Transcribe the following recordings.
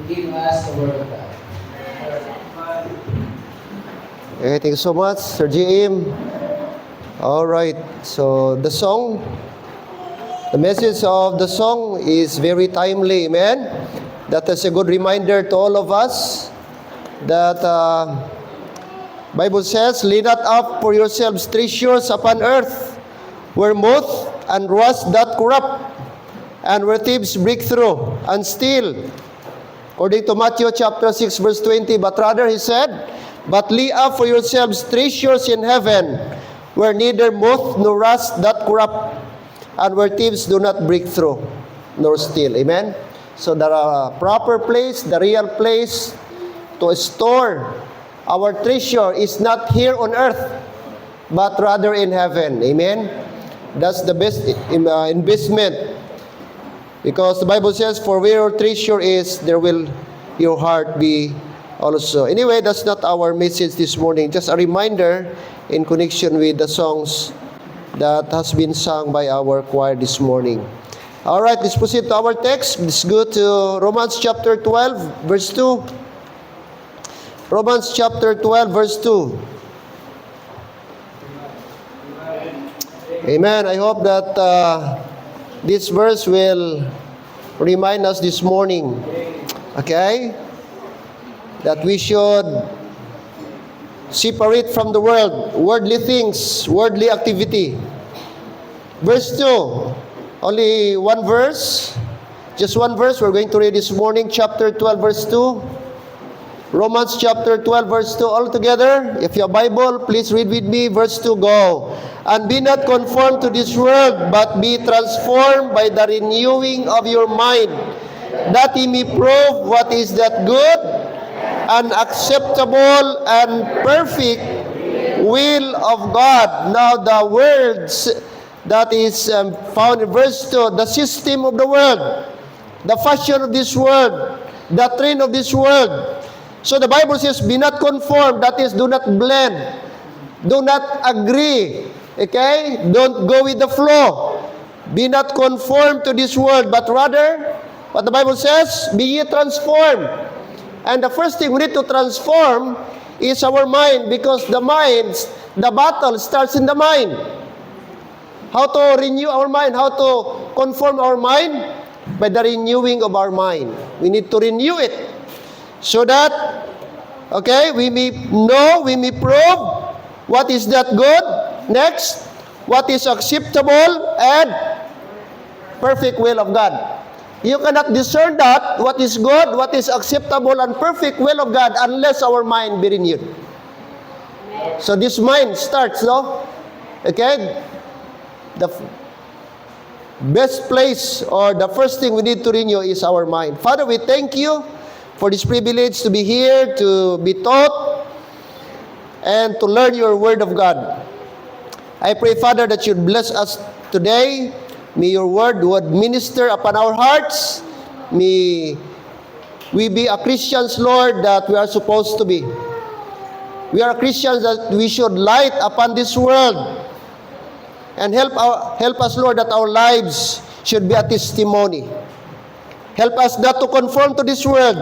give us the word of God. Okay, thank you so much, Sir J.M. All right, so the message of the song is very timely, amen? That is a good reminder to all of us that Bible says, lay not up for yourselves treasures upon earth, where moth and rust doth corrupt, and where thieves break through and steal. According to Matthew chapter 6 verse 20, but rather he said, but lay up for yourselves treasures in heaven, where neither moth nor rust doth corrupt, and where thieves do not break through nor steal. Amen? So the proper place, the real place to store our treasure is not here on earth, but rather in heaven. Amen? That's the best investment. Because the Bible says, for where your treasure is, there will your heart be also. Anyway, that's not our message this morning. Just a reminder in connection with the songs that has been sung by our choir this morning. All right, let's proceed to our text. Let's go to Romans chapter 12, verse 2. Romans chapter 12, verse 2. Amen. I hope that this verse will remind us this morning, okay, that we should separate from the world, worldly things, worldly activity. Verse 2, only one verse, just one verse we're going to read this morning, chapter 12, verse 2. Romans chapter 12, verse 2, all together. If you have Bible, please read with me, verse 2, go. And be not conformed to this world, but be transformed by the renewing of your mind, that ye may prove what is that good and acceptable and perfect will of God. Now the words that is found in verse 2, the system of the world, the fashion of this world, the trend of this world. So the Bible says, be not conformed, that is, do not blend, do not agree, okay? Don't go with the flow. Be not conformed to this world, but rather, what the Bible says, be ye transformed. And the first thing we need to transform is our mind, because the battle starts in the mind. How to renew our mind, how to conform our mind? By the renewing of our mind. We need to renew it. So that, okay, we may know, we may prove what is that good. Next, what is acceptable and perfect will of God. You cannot discern that, what is good, what is acceptable and perfect will of God, unless our mind be renewed. So this mind starts, no? Okay? The best place or the first thing we need to renew is our mind. Father, we thank you for this privilege to be here, to be taught, and to learn your word of God. I pray, Father, that you'd bless us today. May your word would minister upon our hearts. May we be a Christians, Lord, that we are supposed to be. We are Christians that we should light upon this world. And help us, Lord, that our lives should be a testimony. Help us not to conform to this world,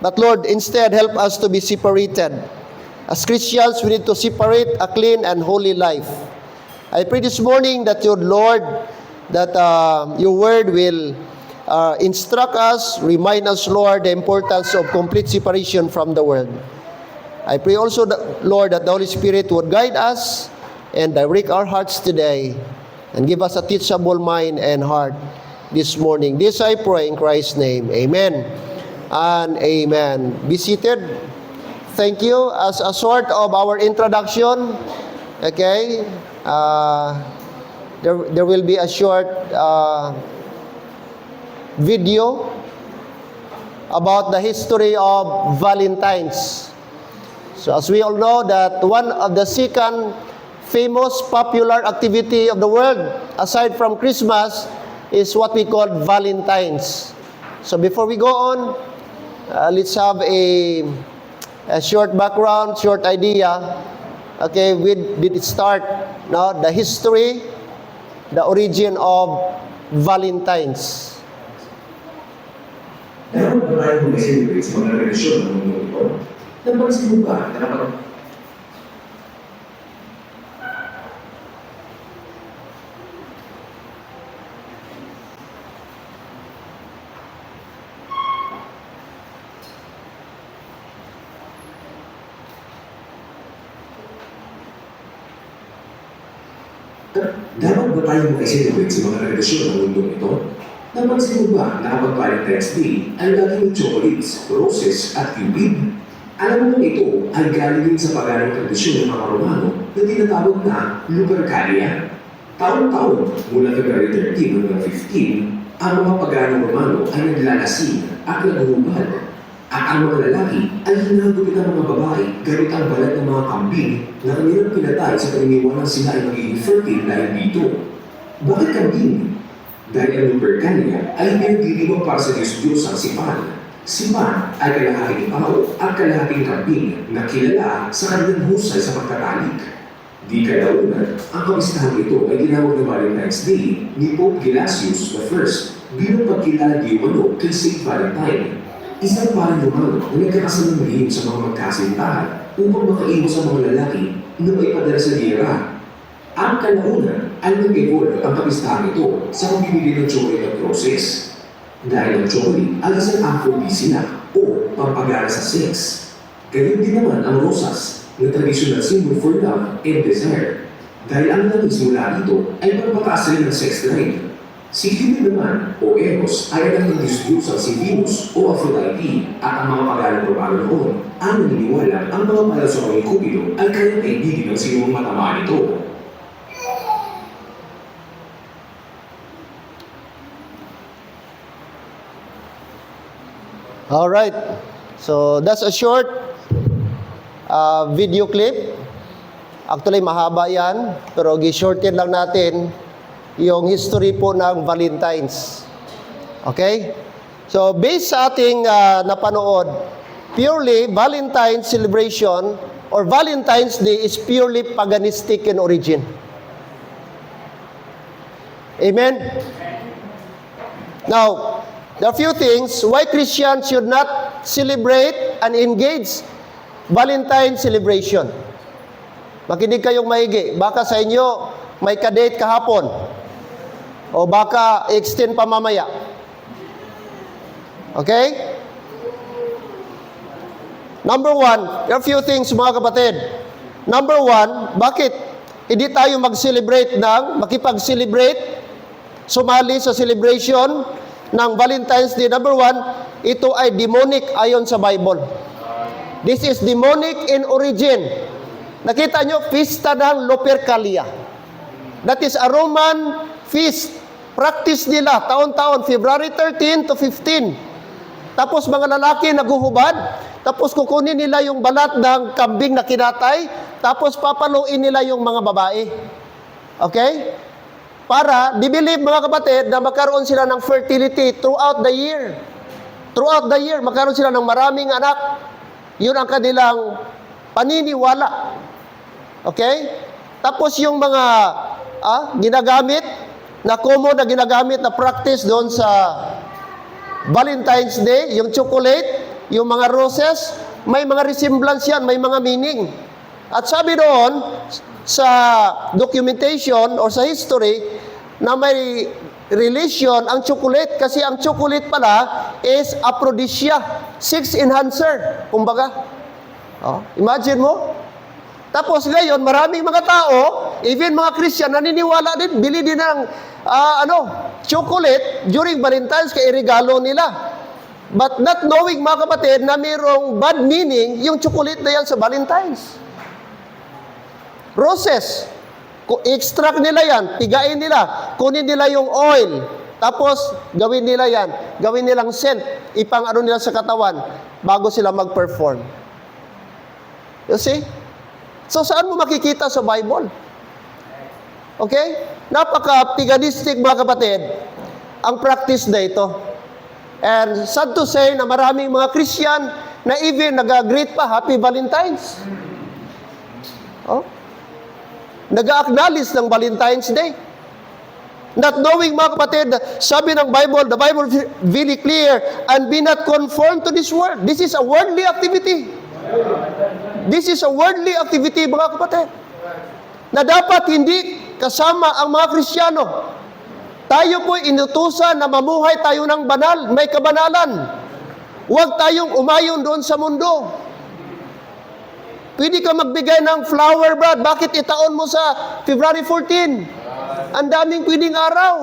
but Lord, instead, help us to be separated. As Christians, we need to separate a clean and holy life. I pray this morning that your Lord, that your word will instruct us, remind us, Lord, the importance of complete separation from the world. I pray also, Lord, that the Holy Spirit would guide us and direct our hearts today and give us a teachable mind and heart this morning. This I pray in Christ's name. Amen and amen. Be seated. Thank you. As a sort of our introduction, okay, there will be a short video about the history of Valentine's. So as we all know that one of the second famous popular activity of the world, aside from Christmas, is what we call Valentine's. So before we go on, let's have a short background, short idea. Okay, when did it start? Now, the history, the origin of Valentine's. Dapat ba tayo mag-celebrate sa mga relasyon ng mundo ito? Napansin mo ba na kapag dapat ba tayo mag-celebrate sa mga relasyon ng mundo ito? Napansin mo ba na kapag Valentine's Day ay lagi ng chocolates, roses at cupid? Alam mo ito ay galing din sa paganong tradisyon ng mga Romano na tinatawag na Lupercalia. Taon-taon mula February 13 hanggang 15, ang mga paganong Romano ay naglalasing at naguhubad. At ang mga lalaki ay hinagupit ang mga babae gamit ang balat ng mga kambing na kanilang pinatay sa paniniwalang sila ay magiging fertile dahil dito. Bakit kambing? Dahil ang Lupercalia ay pinagdiriwang para sa Diyos ang si Pan. Si Pan ay kalahating tao at kalahating kambing na kilala sa kanilang husay sa pagtatalik. Di kalaunan, ang kamistahan ito ay tinawag na Valentine's Day ni Pope Gelasius I bilang pagkilala di umano kay Saint Valentine. Isang parang Romano na nagkakasal ng lihim sa mga magkasintahan upang makaiwas ang mga lalaki na may padala sa gera. Ang kalaunan ay nag-evolve ang kamistahan ito sa pamimili ng chocolate at roses. Dahil ang chocolate ay isang aphrodisiac o pampagana sa sex. Ganyan din naman ang rosas na traditional symbol for love and desire. Dahil ang langis mula dito ay pagpataas rin ng sex drive. Si Cupid naman o Eros ay anak ng Diyos-Diyosang si Venus o Aphrodite at ang mga paganong Romano noon ang naniniwala ang mga palasokang ni Cupido ay kayang kaibigin ng sinumang matamaan ito. Alright. So, that's a short video clip. Actually, mahaba yan. Pero gi-shorten lang natin yung history po ng Valentine's. Okay? So, based sa ating napanood, purely Valentine's celebration or Valentine's Day is purely paganistic in origin. Amen? Now, there are few things why Christians should not celebrate and engage Valentine's celebration. Makinig kayong maigi. Baka sa inyo, may kadate kahapon. O baka extend pa mamaya. Okay? Number one, there are few things mga kapatid. Number one, bakit hindi tayo makipag-celebrate, sumali sa celebration ng Valentine's Day? Number one, ito ay demonic ayon sa Bible. This is demonic in origin. Nakita nyo, Fiesta ng Lupercalia. That is a Roman feast. Practice nila, taon-taon, February 13 to 15. Tapos mga lalaki naguhubad, tapos kukunin nila yung balat ng kambing na kinatay, tapos papaluin nila yung mga babae. Okay? Para, di-believe mga kapatid, na magkaroon sila ng fertility throughout the year. Throughout the year, magkaroon sila ng maraming anak. Yun ang kanilang paniniwala. Okay? Tapos yung mga ginagamit, na common na ginagamit na practice doon sa Valentine's Day, yung chocolate, yung mga roses, may mga resemblance yan, may mga meaning. At sabi doon, sa documentation or sa history, na may relation ang chocolate, kasi ang chocolate pala is aphrodisiac, sex enhancer, kumbaga. Imagine mo, tapos ngayon, maraming mga tao, even mga Christian, naniniwala din, bili din ng chocolate during Valentine's kaya regalo nila. But not knowing mga kapatid na mayroong bad meaning yung chocolate na yan sa Valentine's. Roses, extract nila yan, pigain nila, kunin nila yung oil, tapos gawin nila yan, gawin nilang scent, ipang-ano nila sa katawan bago sila mag-perform. You see? So, saan mo makikita sa Bible? Okay? Napaka-paganistic mga kapatid ang practice na ito. And sad to say na maraming mga Christian na even nag-greet pa, Happy Valentine's. Nag-acknowledge ng Valentine's Day. Not knowing, mga kapatid, sabi ng Bible, the Bible is really clear, and be not conformed to this world. This is a worldly activity. This is a worldly activity, mga kapatid, na dapat hindi kasama ang mga Kristiyano. Tayo po inutusan na mamuhay tayo ng banal, may kabanalan. Huwag tayong umayon doon sa mundo. Pwede ka magbigay ng flower, Brad. Bakit itaon mo sa February 14? Ang daming pwedeng araw.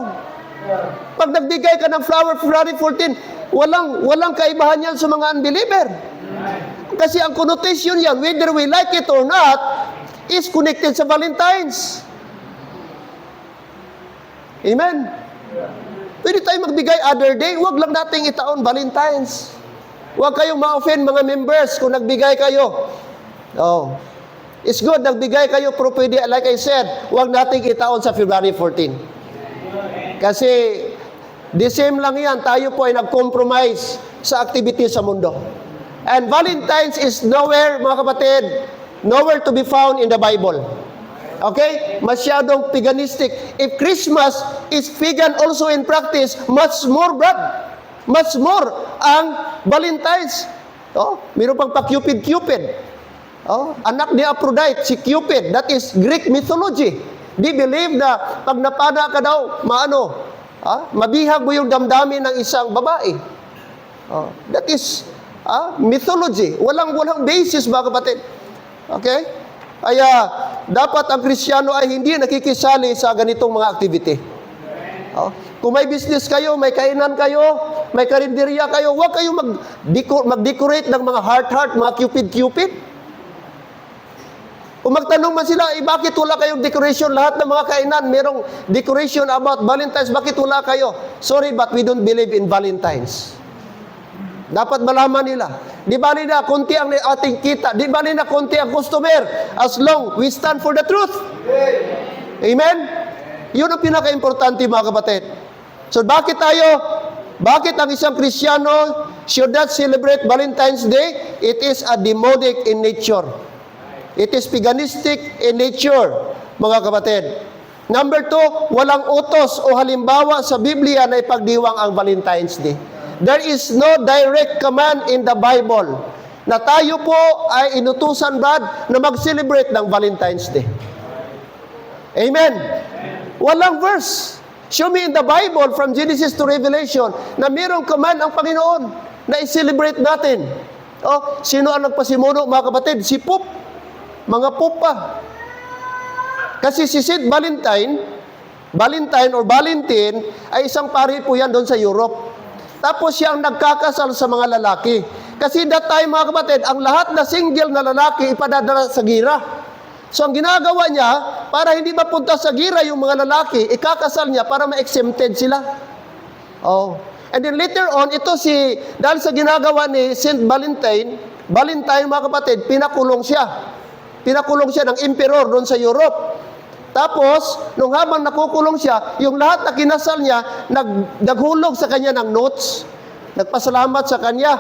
Pag nagbigay ka ng flower February 14, walang kaibahan yan sa mga unbeliever. Kasi ang connotation yan, whether we like it or not, is connected sa Valentine's. Amen? Pwede tayo magbigay other day, huwag lang nating itaon Valentine's. Huwag kayong ma-offend mga members kung nagbigay kayo. Oh. It's good, nagbigay kayo, pero pwede, like I said, huwag nating itaon sa February 14. Kasi, the same lang yan, tayo po ay nag-compromise sa activity sa mundo. And Valentine's is nowhere, mga kapatid, nowhere to be found in the Bible. Okay? Masyadong paganistic. If Christmas is pagan also in practice, much more, Brad. Much more ang Valentine's. Oh, mayroon pang pa-Cupid. Oh, anak ni Aphrodite, si Cupid. That is Greek mythology. They believe na pag napana ka daw, mabihag mo yung damdamin ng isang babae. Oh, that is mythology. Walang basis, mga kapatid. Okay? Kaya, dapat ang Kristiyano ay hindi nakikisali sa ganitong mga activity. Oh, kung may business kayo, may kainan kayo, may karinderya kayo, huwag kayong mag-decorate ng mga heart-heart, mga Cupid-Cupid. Kung magtanong man sila, bakit wala kayong decoration? Lahat ng mga kainan, merong decoration about Valentine's. Bakit wala kayo? Sorry, but we don't believe in Valentine's. Dapat malaman nila. Di ba na konti ang ating kita? Di ba na konti ang customer? As long we stand for the truth. Amen? Yun ang pinaka-importante, mga kapatid. So, bakit ang isang Kristiyano should not celebrate Valentine's Day? It is a demonic in nature. It is paganistic in nature, mga kapatid. Number 2, walang utos o halimbawa sa Biblia na ipagdiwang ang Valentine's Day. There is no direct command in the Bible na tayo po ay inutusan, Brad, na mag-celebrate ng Valentine's Day. Amen? Walang verse. Show me in the Bible from Genesis to Revelation na mayroong command ang Panginoon na i-celebrate natin. Oh, sino ang nagpasimuno, mga kapatid? Si Pope. Mga pupa. Kasi si St. Valentine or Valentine, ay isang pari po yan doon sa Europe. Tapos siya ang nagkakasal sa mga lalaki. Kasi that time, mga kapatid, ang lahat na single na lalaki ipadadala sa gira. So ang ginagawa niya, para hindi mapunta sa gira yung mga lalaki, ikakasal niya para ma-exempted sila. Oh. And then later on, dahil sa ginagawa ni St. Valentine, mga kapatid, pinakulong siya. Pinakulong siya ng emperor doon sa Europe. Tapos, nung habang nakukulong siya, yung lahat na kinasal niya, naghulog sa kanya ng notes. Nagpasalamat sa kanya.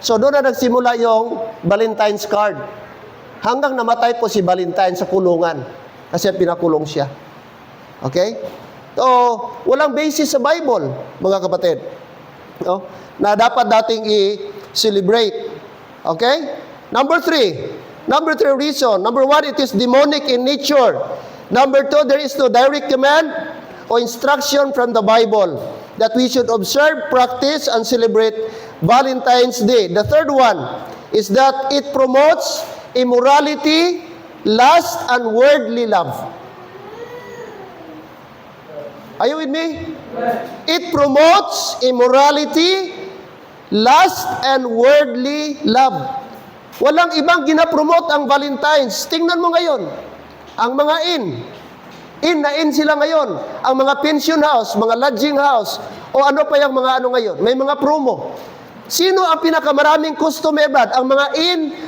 So, doon na nagsimula yung Valentine's card. Hanggang namatay po si Valentine sa kulungan. Kasi pinakulong siya. Okay? So, walang basis sa Bible, mga kapatid. No? Na dapat dating i-celebrate. Okay? Number 3 reason. Number 1, it is demonic in nature. Number 2, there is no direct command or instruction from the Bible that we should observe, practice, and celebrate Valentine's Day. The third one is that it promotes immorality, lust, and worldly love. Are you with me? It promotes immorality, lust, and worldly love. Walang ibang ginapromote ang Valentine's. Tingnan mo ngayon, ang mga in sila ngayon. Ang mga pension house, mga lodging house, o ano pa yung mga ano ngayon. May mga promo. Sino ang pinakamaraming customer, Brad? Ang mga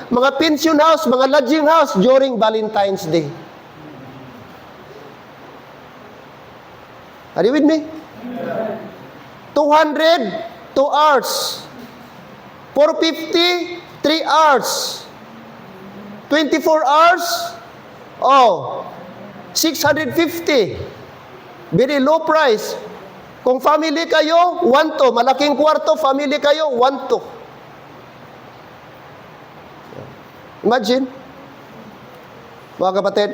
mga pension house, mga lodging house during Valentine's Day. Are you with me? 200, 2 hours. 450, 3 hours. 24 hours, 650. Very low price. Kung family kayo, 1-2. Malaking kwarto, family kayo, 1-2. Imagine. Mga kapatid.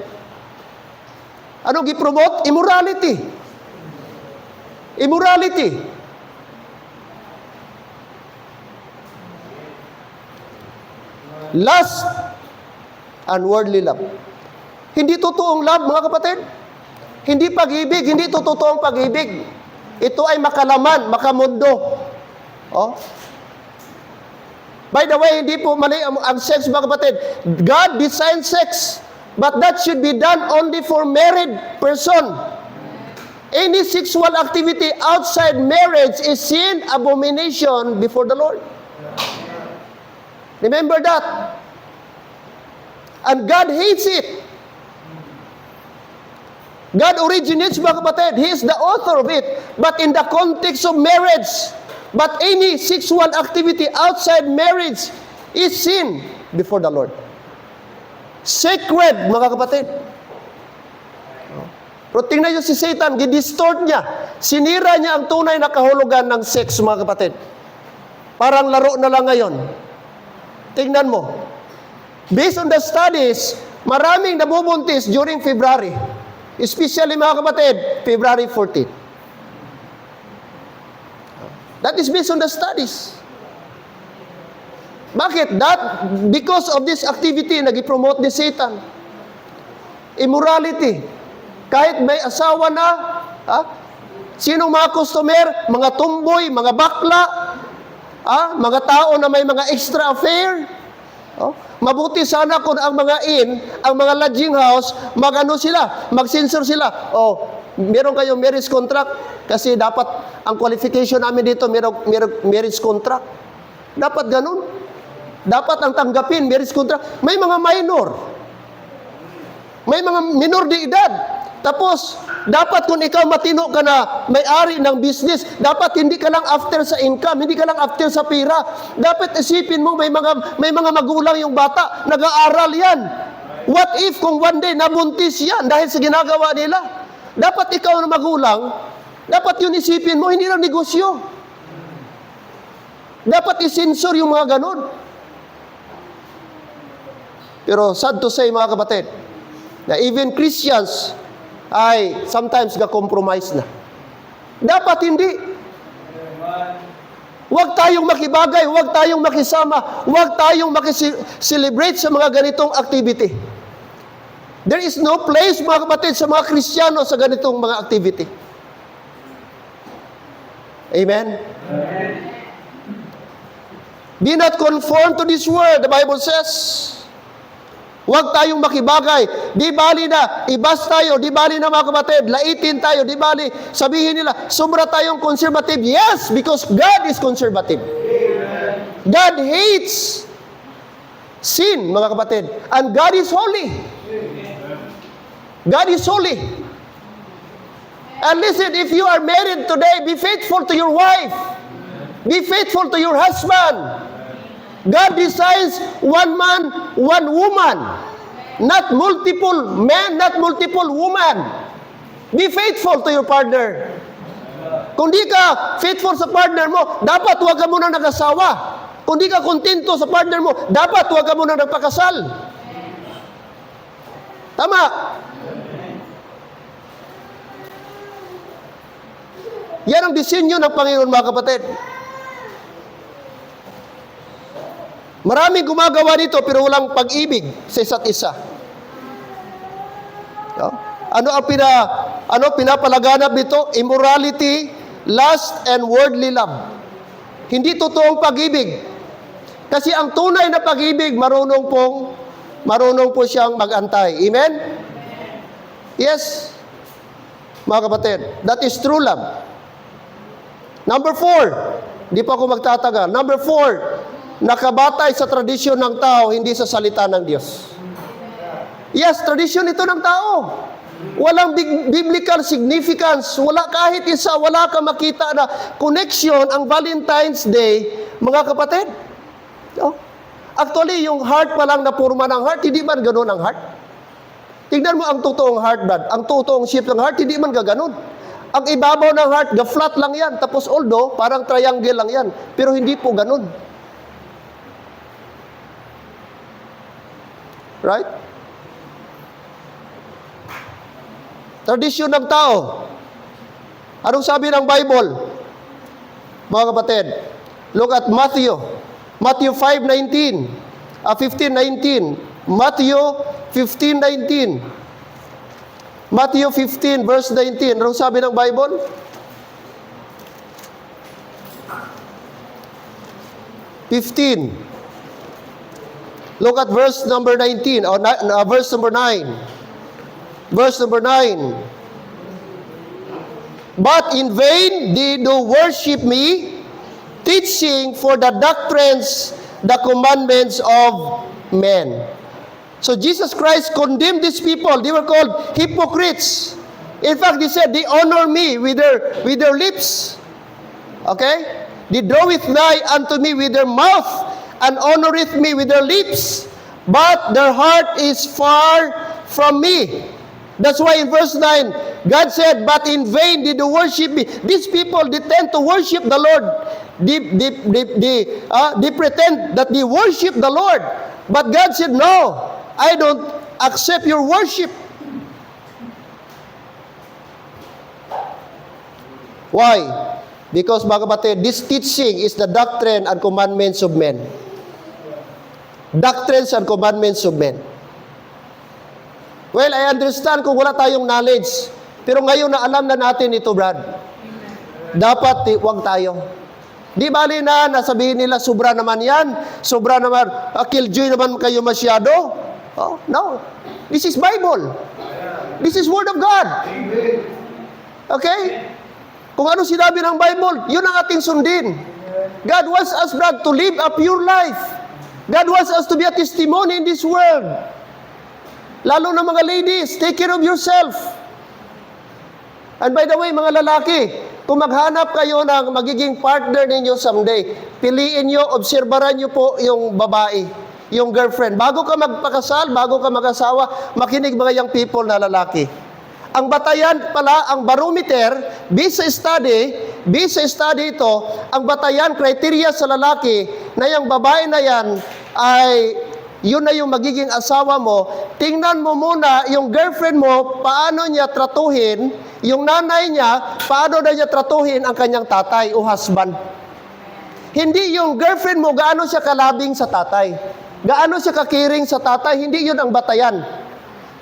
Ano gipromote? Immorality. Immorality. Lust and worldly love. Hindi totoong love, mga kapatid. Hindi pag-ibig, hindi totoong pag-ibig. Ito ay makalaman, makamundo. Oh. By the way, hindi po mali ang sex, mga kapatid. God designed sex, but that should be done only for married person. Any sexual activity outside marriage is sin, abomination before the Lord. Remember that. And God hates it. God originates, mga kapatid. He is the author of it. But in the context of marriage, but any sexual activity outside marriage is sin before the Lord. Sacred, mga kapatid. Pero tingnan nyo si Satan, gidistort niya. Sinira niya ang tunay na kahulugan ng sex, mga kapatid. Parang laro na lang ngayon. Tingnan mo. Based on the studies, maraming nabubuntis during February. Especially, mga kapatid, February 14. That is based on the studies. Bakit? Because of this activity, nag-promote ni Satan. Immorality. Kahit may asawa na, sinong mga customer, mga tumboy, mga bakla, mga tao na may mga extra affair. Mabuti sana kung ang mga ang mga lodging house, mag-censor sila. Meron kayong marriage contract kasi dapat ang qualification namin dito merong marriage contract. Dapat ganun. Dapat ang tanggapin marriage contract. May mga minor. May mga minor de edad. Tapos, dapat kung ikaw matino ka na may-ari ng business, dapat hindi ka lang after sa income, hindi ka lang after sa pera. Dapat isipin mo, may mga magulang yung bata, nag-aaral yan. What if kung one day nabuntis yan dahil sa ginagawa nila? Dapat ikaw na magulang, dapat yun isipin mo, hindi lang negosyo. Dapat isensor yung mga ganun. Pero sad to say, mga kapatid, na even Christians ay sometimes ga-compromise na. Dapat hindi. Huwag tayong makibagay, huwag tayong makisama, huwag tayong makiselebrate sa mga ganitong activity. There is no place, mga kapatid, sa mga Kristiyano sa ganitong mga activity. Amen? Be not conformed to this world, the Bible says. Huwag tayong makibagay. Di bali na, ibas tayo. Di bali na, mga kapatid, laitin tayo. Di bali, sabihin nila, sobra tayong conservative. Yes, because God is conservative. Amen. God hates sin, mga kapatid. And God is holy. God is holy. And listen, if you are married today, be faithful to your wife. Be faithful to your husband. God designs one man, one woman. Not multiple men, not multiple women. Be faithful to your partner. Kung di ka faithful sa partner mo, dapat huwag ka muna nag-asawa. Kung di ka kontento sa partner mo, dapat huwag ka muna nagpakasal. Tama. Yan ang disenyo ng Panginoon, mga kapatid. Maraming gumagawa nito pero walang pag-ibig sa isa't isa. No? Ano pinapalaganap nito? Immorality, lust, and worldly love. Hindi totoong pag-ibig. Kasi ang tunay na pag-ibig, marunong po siyang mag-antay. Amen? Yes. Mga kapatid, that is true love. Number 4, di pa ako magtatagal. Number 4, nakabatay sa tradisyon ng tao, hindi sa salita ng Diyos. Yes, tradisyon ito ng tao. Walang biblical significance. Wala kahit isa, wala ka makita na connection ang Valentine's Day, mga kapatid. No? Actually, yung heart pa lang na purma ng heart, hindi man ganoon ang heart. Tingnan mo ang totoong heart, Brad. Ang totoong shape ng heart, hindi man gaganon. Ang ibabaw ng heart, the flat lang yan. Tapos although, parang triangle lang yan. Pero hindi po ganun. Right? Tradisyon ng tao. Anong sabi ng Bible? Mga kapatid, look at Matthew. Matthew 5:19. 15:19. Matthew 15:19. Matthew 15 verse 19. Anong sabi ng Bible? Look at verse number 19 or verse number 9. Verse number 9. But in vain did you worship me, teaching for the doctrines, the commandments of men. So Jesus Christ condemned these people. They were called hypocrites. In fact, he said, they honor me with their lips. Okay? They draweth nigh unto me with their mouth, and honoreth me with their lips, but their heart is far from me. That's why in verse 9, God said, but in vain did you worship me. These people, they tend to worship the Lord. They pretend that they worship the Lord. But God said, no, I don't accept your worship. Why? Because, mga kapatid, this teaching is the doctrine and commandments of men. Doctrines and commandments of men. Well, I understand kung wala tayong knowledge. Pero ngayon na alam na natin ito, Brad. Dapat huwag tayo. Di bali na nasabihin nila, sobra naman yan. Sobra naman, killjoy naman kayo masyado. Oh, no. This is Bible. This is Word of God. Okay? Kung ano sinabi ng Bible, yun ang ating sundin. God wants us, Brad, to live a pure life. God wants us to be a testimony in this world. Lalo na mga ladies, take care of yourself. And by the way, mga lalaki, kung maghanap kayo ng magiging partner ninyo someday, piliin nyo, obserbaran nyo po yung babae, yung girlfriend. Bago ka magpakasal, bago ka mag-asawa, makinig mga young people na lalaki. Ang batayan pala, ang barometer, based sa study ito, ang batayan, criteria sa lalaki, na yung babae na yan, ay yun na yung magiging asawa mo, tingnan mo muna yung girlfriend mo, paano niya tratuhin, yung nanay niya, paano na niya tratuhin ang kanyang tatay o husband. Hindi yung girlfriend mo, gaano siya kalabing sa tatay, gaano siya kakiring sa tatay, hindi yun ang batayan.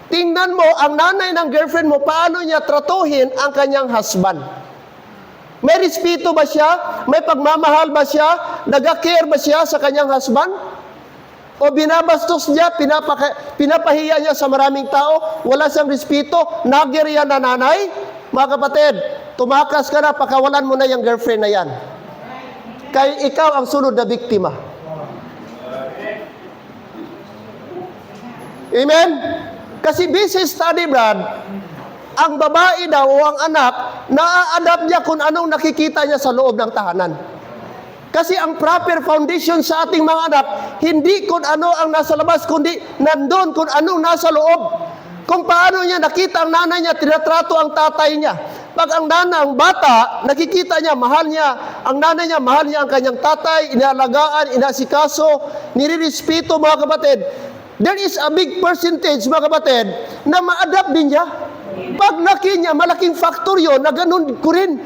Tingnan mo, ang nanay ng girlfriend mo, paano niya tratuhin ang kanyang husband. May respeto ba siya? May pagmamahal ba siya? Nag-care ba siya sa kanyang husband? O binabastos niya, pinapahiya niya sa maraming tao, wala siyang respeto, nagir yan na nanay? Mga kapatid, tumakas ka na, pakawalan mo na yung girlfriend na yan. Kaya ikaw ang sunod na biktima. Amen? Kasi busy study, Brad, ang babae daw o ang anak, na-adapt niya kung anong nakikita niya sa loob ng tahanan. Kasi ang proper foundation sa ating mga anak, hindi kung ano ang nasa labas, kundi nandun kung anong nasa loob. Kung paano niya nakita ang nanay niya, tinatrato ang tatay niya. Pag ang nanang bata, nakikita niya, mahal niya, ang nanay niya, mahal niya ang kanyang tatay, inaalagaan, inasikaso, nirirespeto, mga kapatid. There is a big percentage, mga kapatid, na ma-adapt din niya. Pag laki niya, malaking factor yun, na ganun ko rin.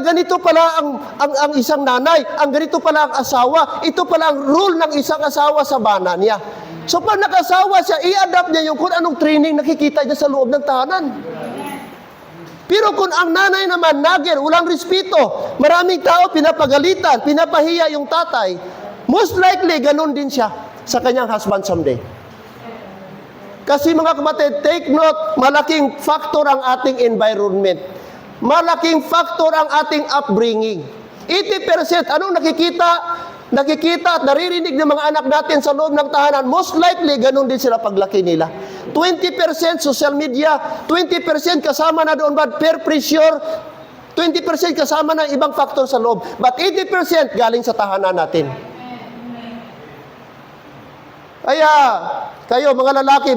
Ganito pala ang isang nanay, ang ganito pala ang asawa, ito pala ang rule ng isang asawa sa bana niya. So pag nakasawa siya, i-adapt niya yung kung anong training nakikita niya sa loob ng tahanan. Pero kung ang nanay naman, nagir, walang respeto, maraming tao pinapagalitan, pinapahiya yung tatay, most likely ganun din siya sa kanyang husband someday. Kasi mga kapatid, take note, malaking factor ang ating environment. Malaking factor ang ating upbringing. 80%, anong nakikita at naririnig ng mga anak natin sa loob ng tahanan, most likely, ganun din sila paglaki nila. 20% social media, 20% kasama na doon ba peer pressure, 20% kasama ng ibang factor sa loob, but 80% galing sa tahanan natin. Kaya, kayo mga lalaki,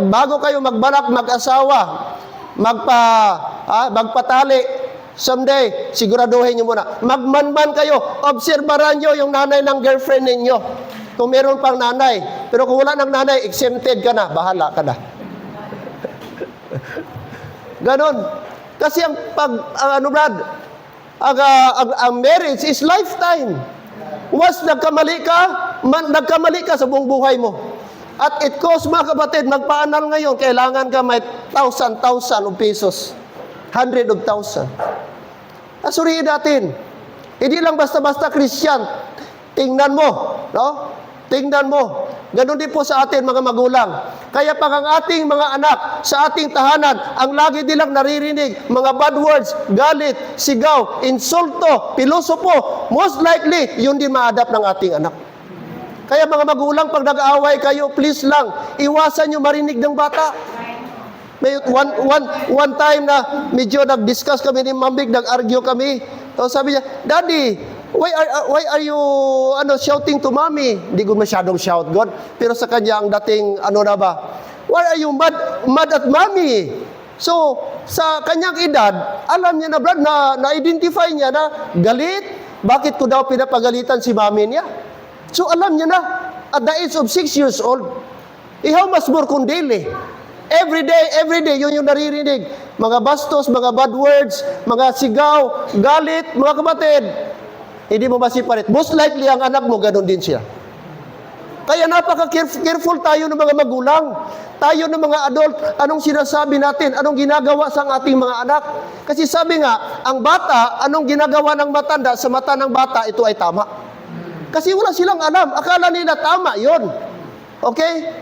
bago kayo magbalak mag-asawa, magpatali, Someday, siguraduhin nyo muna. Magmanman kayo. Obserbaran nyo yung nanay ng girlfriend ninyo. Kung meron pang nanay. Pero kung wala ng nanay, exempted ka na. Bahala ka na. Ganon. Kasi ang ang marriage is lifetime. Once nagkamali ka sa buong buhay mo. At it costs, mga kapatid, magpaanal ngayon, kailangan ka may thousand of pesos. 100,000. Suriin natin. Hindi lang basta-basta Christian. Tingnan mo. No? Tingnan mo. Ganon din po sa atin, mga magulang. Kaya pag ang ating mga anak sa ating tahanan, ang lagi nilang naririnig, mga bad words, galit, sigaw, insulto, pilosopo, most likely, yun din ma-adapt ng ating anak. Kaya mga magulang, pag nag-aaway kayo, please lang, iwasan nyo marinig ng bata. May one time na medyo nag-discuss kami ni Mambig, nag-argue kami. So sabi niya, Daddy, why are you shouting to mommy? Hindi ko masyadong shout, God. Pero sa kanya ang dating why are you mad at mommy? So sa kanyang edad, alam niya na Brad, na-identify niya na galit. Bakit ko daw pinapagalitan si mommy niya? So alam niya na at the age of 6 years old. How much more kung daily? Every day, yun yung naririnig. Mga bastos, mga bad words, mga sigaw, galit, mga kapatid. Hindi mo masiparit. Most likely, ang anak mo, ganun din siya. Kaya napaka-careful tayo ng mga magulang. Tayo ng mga adult, anong sinasabi natin? Anong ginagawa sa ating mga anak? Kasi sabi nga, ang bata, anong ginagawa ng matanda sa mata ng bata, ito ay tama. Kasi wala silang alam. Akala nila tama yon. Okay?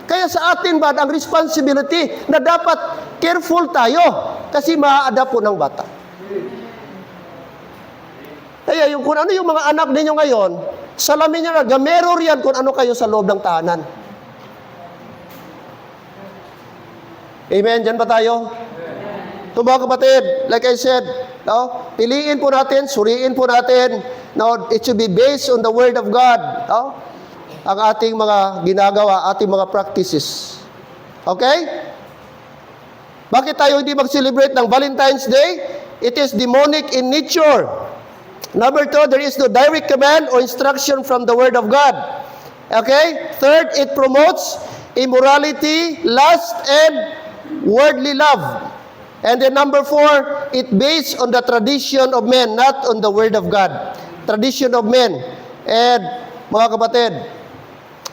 Kaya sa atin ba ang responsibility na dapat careful tayo kasi ma-adapt po ng bata. Kaya kung ano yung mga anak ninyo ngayon, salamin nyo na, gamero riyan kung ano kayo sa loob ng tahanan. Amen? Diyan ba tayo? Ito mga kapatid, like I said, no? Piliin po natin, suriin po natin. No? It should be based on the Word of God. No? Ang ating mga ginagawa, ating mga practices. Okay? Bakit tayo hindi mag-celebrate ng Valentine's Day? It is demonic in nature. Number 2, there is no direct command or instruction from the Word of God. Okay? Third, it promotes immorality, lust, and worldly love. And then number 4, it based on the tradition of men, not on the Word of God. Tradition of men. And, mga kapatid,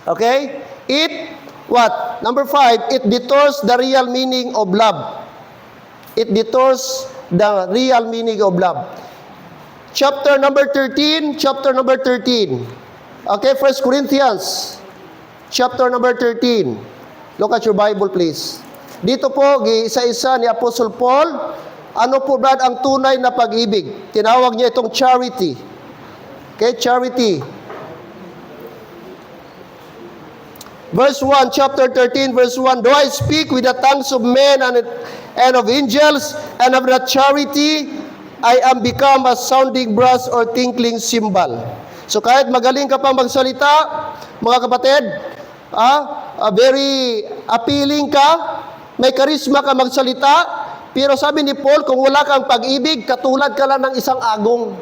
okay? It, what? Number 5, it detours the real meaning of love. It detours the real meaning of love. Chapter number 13. Okay, 1 Corinthians. Chapter number 13. Look at your Bible, please. Dito po, isa-isa ni Apostle Paul, ano po ba ang tunay na pag-ibig? Tinawag niya itong charity. Okay, charity. Verse 1, chapter 13, verse 1, "Do I speak with the tongues of men and of angels, and of the charity, I am become a sounding brass or tinkling cymbal." So kahit magaling ka pang magsalita, mga kapatid, very appealing ka, may karisma ka magsalita, pero sabi ni Paul, kung wala kang pag-ibig, katulad ka lang ng isang agong.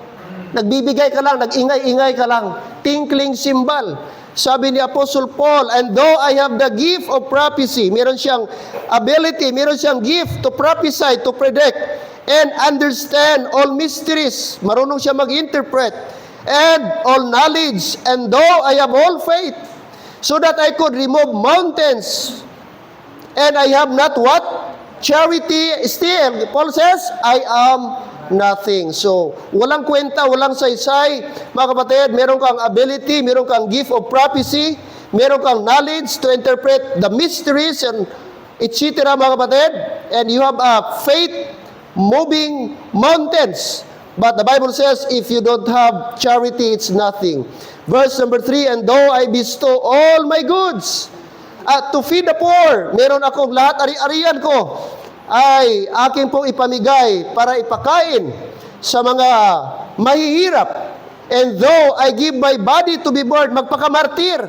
Nagbibigay ka lang, nag-ingay-ingay ka lang. Tinkling cymbal. Sabi ni Apostle Paul, "And though I have the gift of prophecy," meron siyang ability, meron siyang gift to prophesy, to predict, and understand all mysteries. Marunong siya mag-interpret. And all knowledge. And though I have all faith, so that I could remove mountains, and I have not what? Charity, still, Paul says, I am nothing. So, walang kwenta, walang saysay. Mga kapatid, meron kang ability, meron kang gift of prophecy, meron kang knowledge to interpret the mysteries, and etc. mga kapatid. And you have a faith moving mountains. But the Bible says, if you don't have charity, it's nothing. Verse number 3, "And though I bestow all my goods to feed the poor," meron akong lahat, ari-arian ko, ay aking pong ipamigay para ipakain sa mga mahihirap. "And though I give my body to be burned," magpakamartir,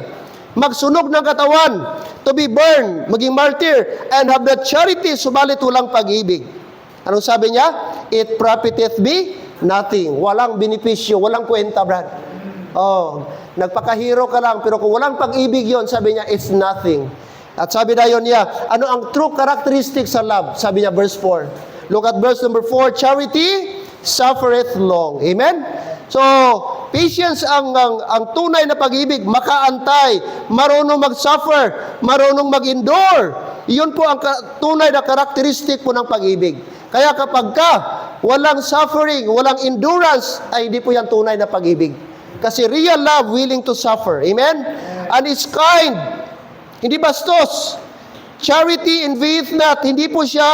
magsunog ng katawan, to be burned, maging martyr, "and have the charity," subalit walang pag-ibig. Anong sabi niya? it profiteth me nothing. Walang benepisyo, walang kwenta, brad. Oh, nagpakahiro ka lang, pero kung walang pag-ibig yon, sabi niya, it's nothing. At sabi na yun niya, ano ang true characteristic sa love? Sabi niya, verse 4. Look at verse number 4. Charity suffereth long. Amen? So, patience ang tunay na pag-ibig, makaantay, marunong mag-suffer, marunong mag-endure. Iyon po ang tunay na karakteristik po ng pag-ibig. Kaya kapag walang suffering, walang endurance, ay hindi po yan tunay na pag-ibig. Kasi real love, willing to suffer. Amen? And is kind. Hindi bastos. Charity envieth not. Hindi po siya,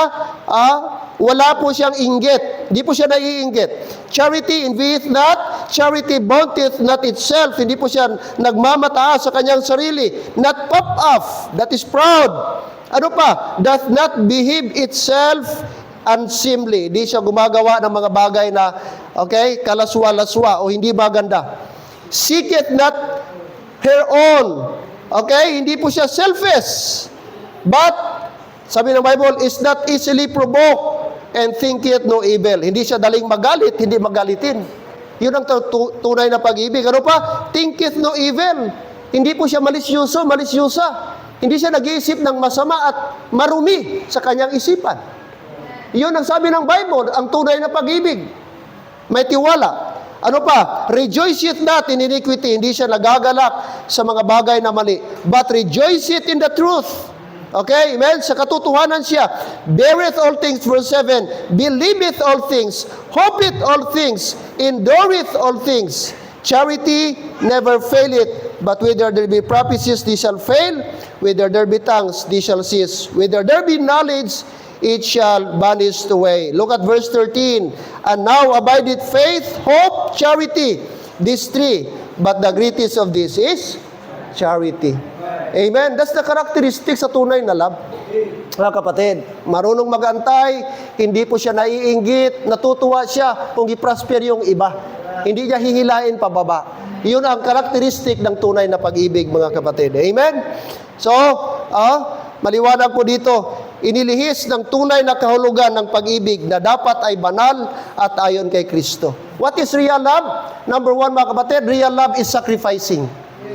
wala po siyang inggit. Hindi po siya naiinggit. Charity envieth not. Charity vaunteth not itself. Hindi po siya nagmamataas sa kanyang sarili. Not puff off. That is proud. Ano pa? Doth not behave itself unseemly. Hindi siya gumagawa ng mga bagay na, okay, kalaswa-laswa o hindi maganda. Seeketh not her own. Okay? Hindi po siya selfish. But, sabi ng Bible, is not easily provoked and thinketh no evil. Hindi siya daling magalit, hindi magalitin. Yun ang tunay na pag-ibig. Ano pa? Thinketh no evil. Hindi po siya malisyosa. Hindi siya nag-iisip ng masama at marumi sa kanyang isipan. Yun ang sabi ng Bible, ang tunay na pag-ibig. May tiwala. Ano pa? Rejoiceth not in iniquity. Hindi siya nagagalak sa mga bagay na mali. But rejoiceth in the truth. Okay? Amen? Sa katotohanan siya. Beareth all things, verse 7. Believeth all things. Hopeth all things. Endureth all things. Charity never faileth. But whether there be prophecies, they shall fail. Whether there be tongues, they shall cease. Whether there be knowledge, it shall vanish away. Look at verse 13. And now abideth faith, hope, charity. These three. But the greatest of this is charity. Amen? That's the characteristic sa tunay na love. Mga kapatid, marunong mag-antay, hindi po siya naiinggit, natutuwa siya kung i-prosper yung iba. Hindi niya hihilain pababa. Yun ang karakteristik ng tunay na pag-ibig, mga kapatid. Amen? So, maliwanag po dito, inilihis ng tunay na kahulugan ng pag-ibig na dapat ay banal at ayon kay Kristo. What is real love? Number one, mga kapatid, real love is sacrificing.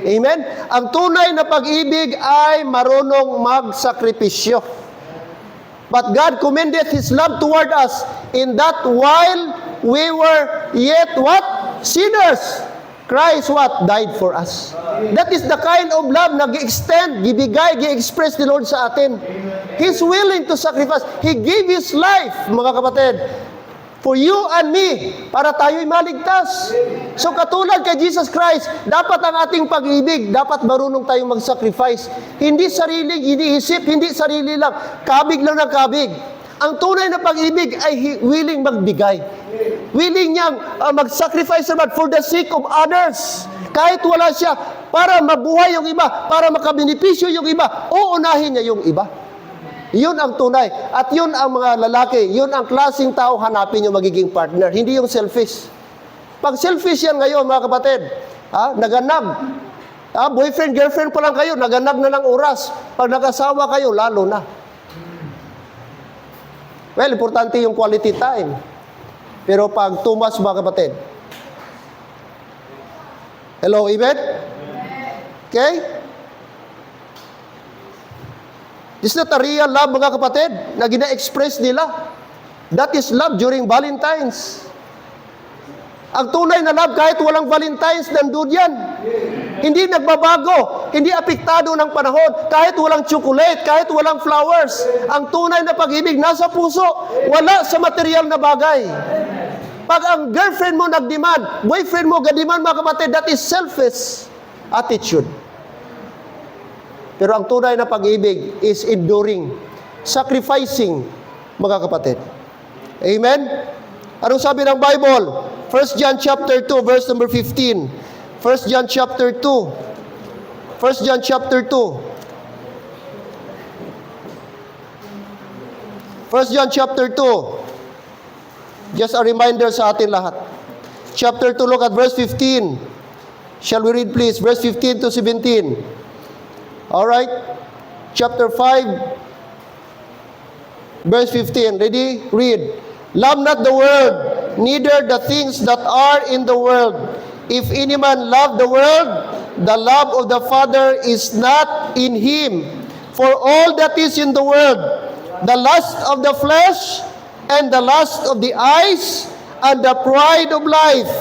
Amen? Ang tunay na pag-ibig ay marunong magsakripisyo. But God commended His love toward us in that while we were yet what? Sinners. Christ what? Died for us. That is the kind of love na gi-extend, gibigay, gi-express ni Lord sa atin. He's willing to sacrifice. He gave His life, mga kapatid, for you and me, para tayo'y maligtas. So katulad kay Jesus Christ, dapat ang ating pag-ibig, dapat marunong tayong mag-sacrifice. Hindi sariling iniisip, hindi sarili lang, kabig lang ng kabig. Ang tunay na pag-ibig ay willing magbigay. Willing niyang mag-sacrifice for the sake of others. Kahit wala siya, para mabuhay yung iba, para makabenepisyo yung iba, uunahin niya yung iba. Yun ang tunay. At yun ang mga lalaki, yun ang klaseng tao hanapin yung magiging partner. Hindi yung selfish. Pag selfish yan ngayon, mga kapatid, naganag. Boyfriend, girlfriend pa lang kayo, naganag na lang oras. Pag nag-asawa kayo, lalo na. Well, importante yung quality time. Pero pag too much, mga kapatid. Hello, amen? Okay? This is not a real love, mga kapatid, na gina-express nila. That is love during Valentine's. Ang tunay na love, kahit walang Valentine's, nandun yan. Hindi nagbabago, hindi apektado ng panahon, kahit walang chocolate, kahit walang flowers. Ang tunay na pag-ibig nasa puso, wala sa material na bagay. Pag ang girlfriend mo nag-demand, boyfriend mo nag-demand, mga kapatid, that is selfish attitude. Pero ang tunay na pag-ibig is enduring, sacrificing, mga kapatid. Amen? Anong sabi ng Bible? 1 John chapter 2, verse number 15. 1 John chapter 2. 1 John chapter 2. 1 John chapter 2. Just a reminder sa atin lahat. Chapter 2, look at verse 15. Shall we read please? Verse 15 to 17. Alright? Chapter 5, verse 15. Ready? Read. Love not the world, neither the things that are in the world. If any man love the world, the love of the Father is not in him. For all that is in the world, the lust of the flesh, and the lust of the eyes, and the pride of life,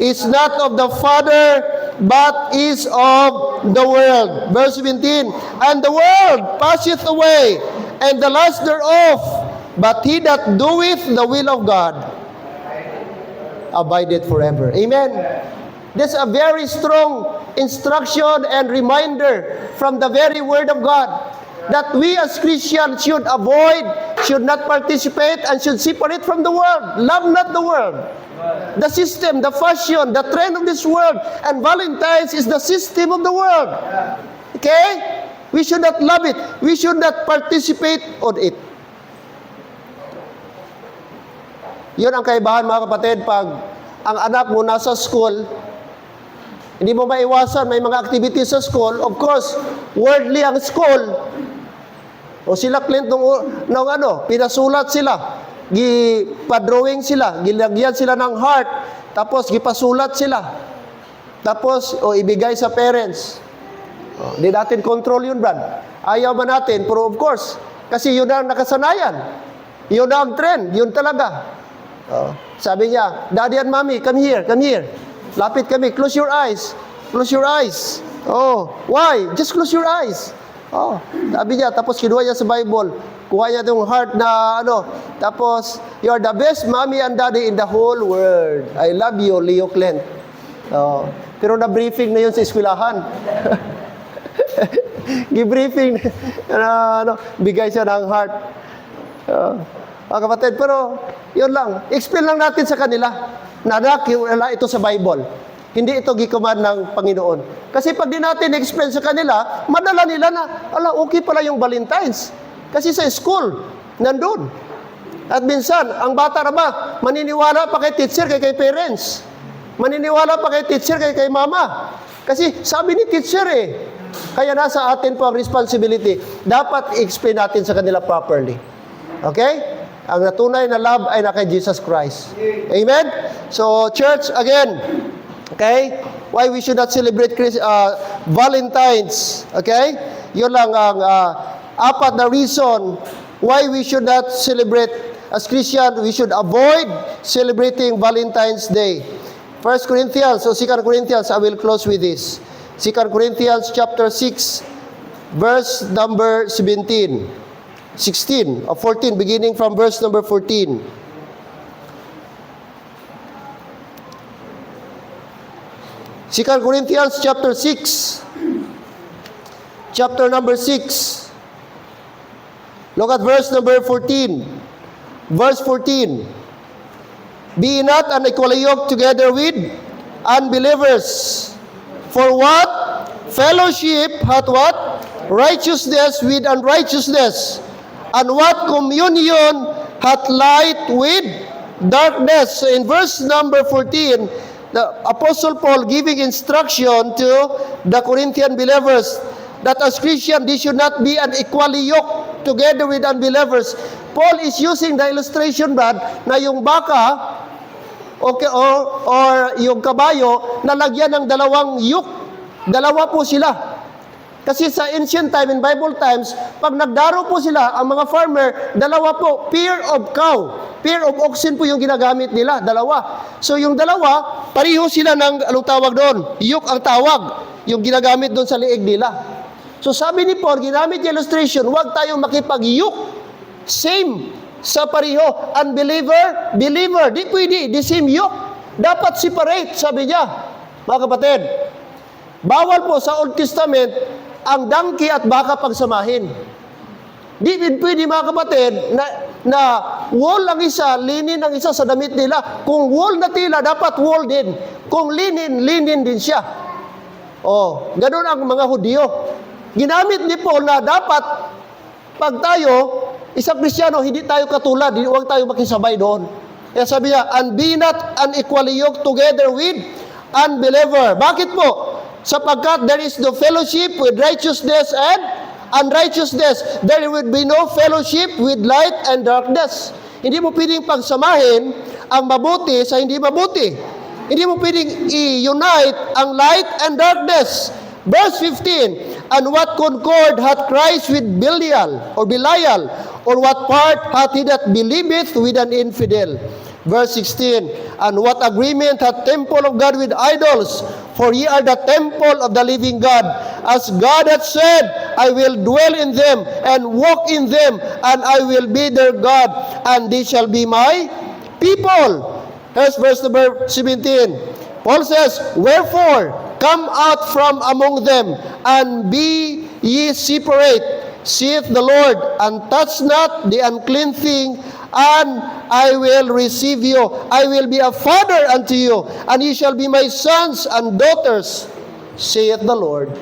is not of the Father, but is of the world. Verse 17, and the world passeth away, and the lust thereof, but he that doeth the will of God abideth forever. Amen. This is a very strong instruction and reminder from the very Word of God that we as Christians should avoid, should not participate, and should separate from the world. Love not the world. The system, the fashion, the trend of this world, and Valentine's is the system of the world. Okay? We should not love it. We should not participate on it. Yun ang kaibahan, mga kapatid, pag ang anak mo nasa school, hindi mo maiwasan, may mga activities sa school. Of course, worldly ang school. O sila, Clint, nung pinasulat sila. Gipa-drawing sila, gilagyan sila ng heart, tapos gipasulat sila. Tapos, ibigay sa parents. Di natin control yun, Brad. Ayaw man natin, pero of course, kasi yun ang nakasanayan. Yun ang trend, yun talaga. Sabi niya, Daddy and Mommy, come here, come here. Lapit kami, close your eyes. Close your eyes. Oh, why? Just close your eyes. Oh, sabi niya, tapos kinuha niya sa Bible. Kuha niya yung heart na tapos, you're the best mommy and daddy in the whole world. I love you, Leo Clint. Oh, pero na-briefing na yun sa eskwelahan. Gi-briefing bigay siya ng heart. Mga kapatid, pero yun lang. Explain lang natin sa kanila na ito sa Bible. Hindi ito gikuman ng Panginoon. Kasi pag di natin explain sa kanila, madala nila na, okay pala yung Valentine's. Kasi sa school, nandun. At minsan, ang bata na ba, maniniwala pa kay teacher, kay parents. Maniniwala pa kay teacher, kay mama. Kasi sabi ni teacher kaya nasa atin po ang responsibility. Dapat i-explain natin sa kanila properly. Okay? Ang natunay na love ay na kay Jesus Christ. Amen? So, church, again, okay? Why we should not celebrate Valentine's. Okay? Yun lang ang apat na reason why we should not celebrate as Christian. We should avoid celebrating Valentine's Day. 1 Corinthians, so 2 Corinthians, I will close with this. 2 Corinthians chapter 6, verse number 16, or 14, beginning from verse number 14. Second Corinthians chapter 6, chapter number 6. Look at verse number 14. Verse 14. Be not unequally yoked together with unbelievers. For what fellowship hath what? Righteousness with unrighteousness. And what communion hath light with darkness? So in verse number 14, the Apostle Paul giving instruction to the Corinthian believers that as Christian, they should not be unequally yoked together with unbelievers. Paul is using the illustration, Brad, na yung baka or yung kabayo na lagyan ng dalawang yoke. Dalawa po sila. Kasi sa ancient time, in Bible times, pag nagdaro po sila, ang mga farmer, dalawa po, pair of cow, pair of oxen po yung ginagamit nila, dalawa. So yung dalawa, pareho sila ng, anong tawag doon? Yoke ang tawag, yung ginagamit doon sa liig nila. So sabi ni Paul, ginamit yung illustration, huwag tayong makipag-yoke. Same sa pareho. Unbeliever, believer, di pwede, the same yoke. Dapat separate, sabi niya. Mga kapatid, bawal po sa Old Testament ang donkey at baka pagsamahin. Di pwede, mga kapatid, na wool ang isa, linen ang isa sa damit nila. Kung wool na tila, dapat wool din. Kung linen, linen din siya. Ganun ang mga Hudyo. Ginamit ni Paul na dapat pag tayo, isang Kristiyano, hindi tayo katulad, huwag tayo makisabay doon. Kaya sabi niya, and be not unequally yoked together with unbeliever. Bakit po? Sapagkat there is no fellowship with righteousness and unrighteousness. There will be no fellowship with light and darkness. Hindi mo pwedeng pagsamahin ang mabuti sa hindi mabuti. Hindi mo pwedeng i-unite ang light and darkness. Verse 15, and what concord hath Christ with Belial, or what part hath he that believeth with an infidel? Verse 16, and what agreement hath temple of God with idols? For ye are the temple of the living God. As God hath said, I will dwell in them and walk in them, and I will be their God, and they shall be my people. Here's verse number 17. Paul says, wherefore, come out from among them, and be ye separate, saith the Lord, and touch not the unclean thing, and I will receive you. I will be a father unto you, and ye shall be my sons and daughters, saith the Lord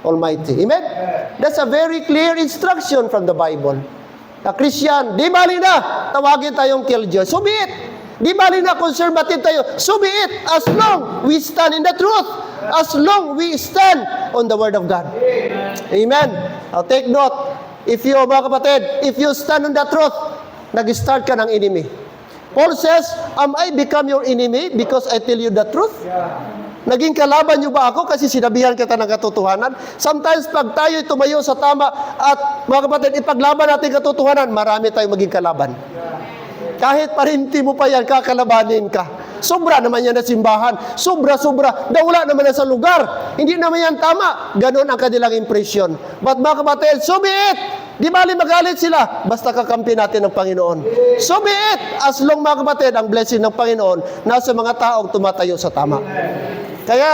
Almighty. Amen? That's a very clear instruction from the Bible. Na Christian, di bali na, tawagin tayong killjoy. So be it. Di bali na conservative tayo. So be it, as long we stand in the truth. As long we stand on the Word of God. Amen. Now take note, if you, mga kapatid, if you stand on the truth, nag-start ka ng enemy. Paul says, am I become your enemy because I tell you the truth? Naging kalaban niyo ba ako kasi sinabihan kita ng katotohanan? Sometimes pag tayo tumayo sa tama at mga kapatid, ipaglaban natin katotohanan, marami tayong maging kalaban. Kahit parinti mo pa yan, kakalabanin ka. Sobra naman yan na simbahan. Sobra-sobra. Wala naman yan sa lugar. Hindi naman yan tama. Ganon ang kanilang impression. But mga kapatid, so be it. Di bali magalit sila. Basta kakampi natin ng Panginoon. So be it. As long mga kapatid, ang blessing ng Panginoon nasa mga taong tumatayo sa tama. Kaya,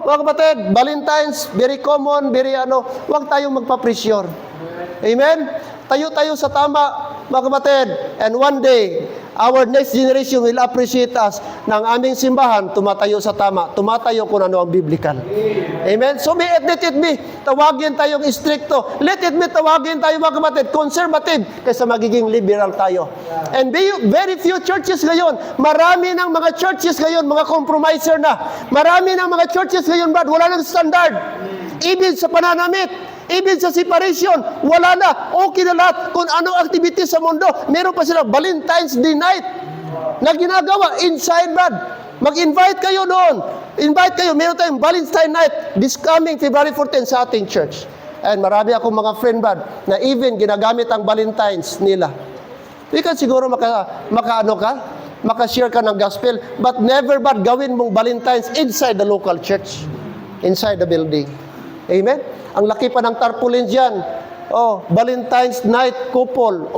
mga kapatid, Valentine's, very common, huwag tayong magpa-pressure. Amen? Tayo-tayo sa tama, mga kapatid. And one day, our next generation will appreciate us ng aming simbahan, tumatayo sa tama, tumatayo kung ano ang biblical. Amen? So let it be. Tawagin tayong stricto. Let it be, tawagin tayo mga kapatid, conservative, kaysa magiging liberal tayo. And very few churches ngayon, marami ng mga churches ngayon, mga compromiser na. Marami ng mga churches ngayon, Brad, wala ng standard. Even sa pananamit, even sa separation, wala na. Okay na lahat. Kung anong activity sa mundo, meron pa sila Valentine's Day night na ginagawa inside, Brad. Mag-invite kayo doon. Invite kayo. Meron tayong Valentine's night this coming February 14 sa ating church. And marami akong mga friend, Brad, na even ginagamit ang Valentine's nila. Ikaw siguro maka-share ka ng gospel, but never, Brad, gawin mong Valentine's inside the local church, inside the building. Amen? Ang laki pa ng tarpaulin dyan. Valentine's night couple.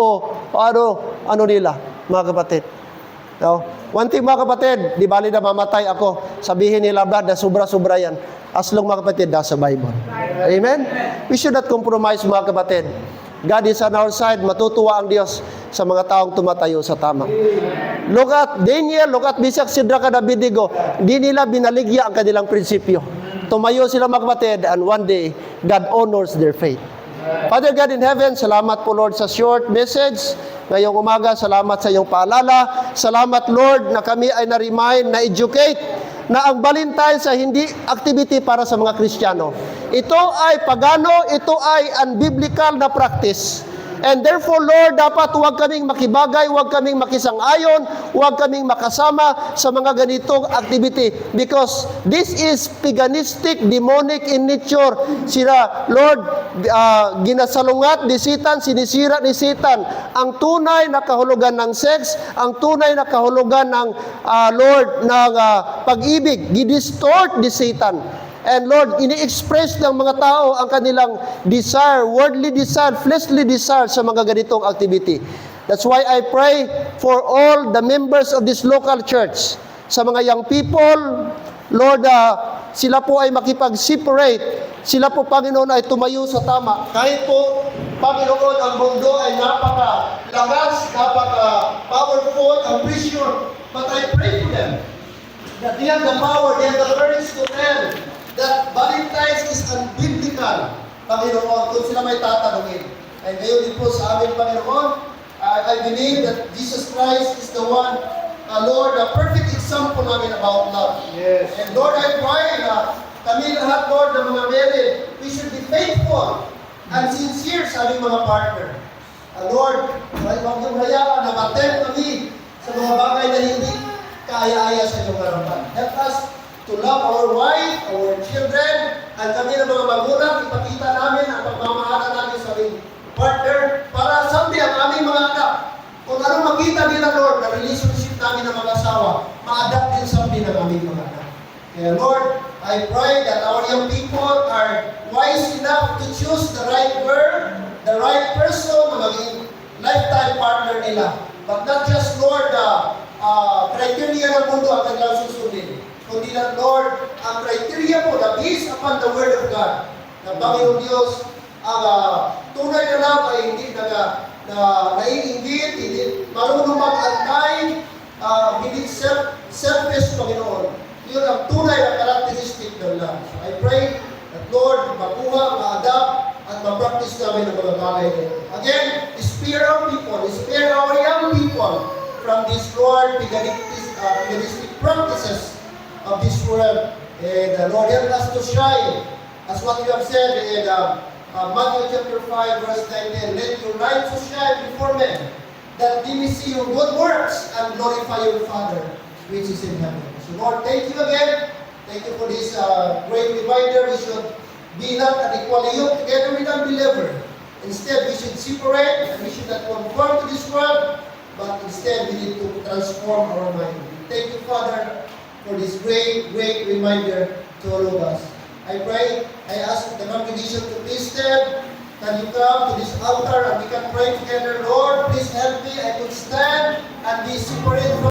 Ano nila, mga kapatid. One thing, mga kapatid, di bali na mamatay ako. Sabihin nila, Brad, na sobra-sobra yan. As long, mga kapatid, nasa Bible. Amen? We should not compromise, mga kapatid. God is on our side. Matutuwa ang Diyos sa mga taong tumatayo sa tama. Look at Daniel, look at Meshach, Shadrach, and Abednego. Di nila binaligya ang kanilang prinsipyo. Tumayo sila, mga kapatid, and one day, God honors their faith. Father God in heaven, salamat po, Lord, sa short message. Ngayong umaga, salamat sa iyong paalala. Salamat, Lord, na kami ay na-remind, na-educate, na ang Valentine's ay hindi activity para sa mga Kristiyano. Ito ay pagano, ito ay unbiblical na practice. And therefore, Lord, dapat huwag kaming makibagay, huwag kaming makisang-ayon, huwag kaming makasama sa mga ganitong activity. Because this is paganistic, demonic in nature. Sila, Lord, ginasalungat ni Satan, sinisira ni Satan ang tunay na kahulugan ng sex, ang tunay na kahulugan ng, Lord, ng pag-ibig. Gidistort ni Satan. And Lord, ini-express ng mga tao ang kanilang desire, worldly desire, fleshly desire sa mga ganitong activity. That's why I pray for all the members of this local church, sa mga young people, Lord, sila po ay makipag-separate, sila po, Panginoon, ay tumayo sa tama. Kahit po, Panginoon, ang mundo ay napaka-lakas, napaka-powerful, ang pressure, but I pray for them that they have the power, they have the courage to tell that Valentine's is unbiblical, Panginoon, kung sila may tatanungin. And ngayon din po sa amin, Panginoon, I believe that Jesus Christ is the one, Lord, a perfect example namin about love. Yes. And Lord, I pray na kami lahat, Lord, na mga married, we should be faithful and sincere sa aming mga partner. Lord, huwag niyong hayaan na matempt kami sa mga bagay na hindi kaaya-aya sa inyong harapan. Help us to love our wife, our children, at kami ng mga magulang, ipakita namin ang pagmamahala namin sa aming partner para someday ang aming mga anak. Kung ano makita nila, Lord, na relationship namin ng mga asawa, ma-adapt din someday ng aming mga anak. Kaya Lord, I pray that our young people are wise enough to choose the right girl, the right person na maging lifetime partner nila. But not just, Lord, criteria ng mundo ang kanilang susundin. Kundi lang, Lord, ang criteria po na based upon the Word of God. Na Panginoon Diyos, ang tunay na love ay hindi naiinggit, hindi marunong mag-antay, hindi selfish, Panginoon. Yun ang tunay na characteristic ng love. So I pray that, Lord, makuha, ma-adapt, at ma-practice namin ang mga bagay nito. Again, spare our people, spare our young people from this, Lord, paganistic practices of this world. And Lord, help us to shine. As what you have said in Matthew chapter 5, verse 19, let your light so shine before men, that they may see your good works and glorify your Father, which is in heaven. So Lord, thank you again. Thank you for this great reminder. We should be not unequally yoked together with unbeliever. Instead, we should separate, and we should not conform to this world, but instead we need to transform our mind. Thank you, Father, for this great, great reminder to all of us. I pray, I ask the congregation to please stand. Can you come to this altar and we can pray together? Lord, please help me. I could stand and be separate from